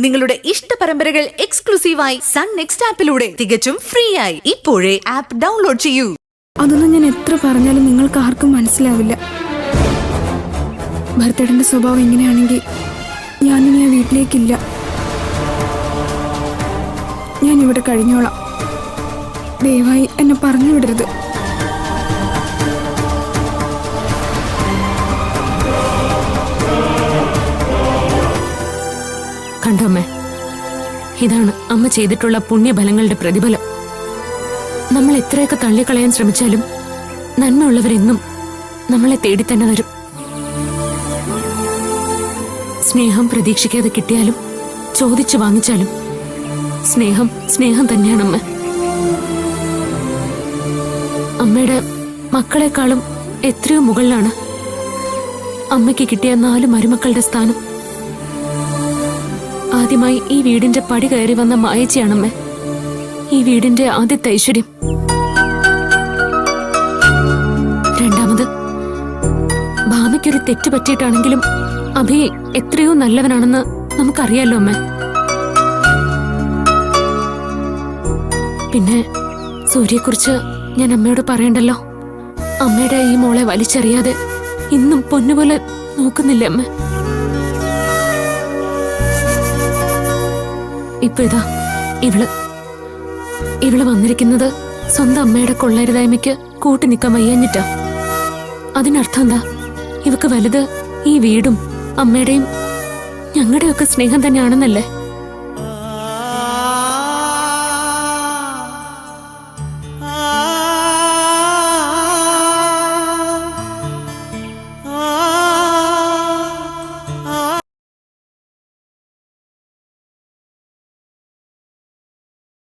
നിങ്ങളുടെ ഇഷ്ട പരമ്പരകൾ എക്സ്ക്ലൂസീവായി സൺ നെക്സ്റ്റ് ആപ്പിലൂടെ തികച്ചും ഫ്രീ ആയി ഇപ്പോഴേ ആപ്പ് ഡൗൺലോഡ് ചെയ്യൂ. അതൊന്നും ഞാൻ എത്ര പറഞ്ഞാലും നിങ്ങൾക്ക് ആർക്കും മനസ്സിലാവില്ല. ഭർത്തേടന്റെ സ്വഭാവം എങ്ങനെയാണെങ്കിൽ ഞാനിനി ആ വീട്ടിലേക്കില്ല. ഞാൻ ഇവിടെ കഴിഞ്ഞോളാം. ദയവായി എന്നെ പറഞ്ഞു വിടരുത്. കണ്ടോ അമ്മേ, ഇതാണ് അമ്മ ചെയ്തിട്ടുള്ള പുണ്യഫലങ്ങളുടെ പ്രതിഫലം. നമ്മൾ എത്രയൊക്കെ തള്ളിക്കളയാൻ ശ്രമിച്ചാലും നന്മയുള്ളവരെന്നും നമ്മളെ തേടി തന്നെ വരും. സ്നേഹം പ്രതീക്ഷിക്കാതെ കിട്ടിയാലും ചോദിച്ചു വാങ്ങിച്ചാലും സ്നേഹം സ്നേഹം തന്നെയാണ് അമ്മ. അമ്മയുടെ മക്കളെക്കാളും എത്രയോ മുകളിലാണ് അമ്മയ്ക്ക് കിട്ടിയ 4 മരുമക്കളുടെ സ്ഥാനം. ആദ്യമായി ഈ വീടിന്റെ പടി കയറി വന്ന മായച്ചിയാണമ്മേ ഈ വീടിന്റെ ആദ്യത്തെ ഐശ്വര്യം. രണ്ടാമത് ഭാമയ്ക്കൊരു തെറ്റ് പറ്റിയിട്ടാണെങ്കിലും അഭി എത്രയോ നല്ലവനാണെന്ന് നമുക്കറിയാലോ അമ്മേ. പിന്നെ സൂര്യയെക്കുറിച്ച് ഞാൻ അമ്മയോട് പറയണ്ടല്ലോ. അമ്മയുടെ ഈ മോളെ വലിച്ചെറിയാതെ ഇന്നും പൊന്നുപോലെ നോക്കുന്നില്ലേ അമ്മ? ഇപ്പൊ ഇതാ ഇവള് വന്നിരിക്കുന്നത് സ്വന്തം അമ്മയുടെ കൊള്ളരുതായ്മയ്ക്ക് കൂട്ടി നിൽക്കാൻ വയ്യാഞ്ഞിട്ടാ. അതിനർത്ഥം എന്താ? ഇവക്ക് വലുത് ഈ വീടും അമ്മയുടെയും ഞങ്ങളുടെയൊക്കെ സ്നേഹം തന്നെയാണെന്നല്ലേ?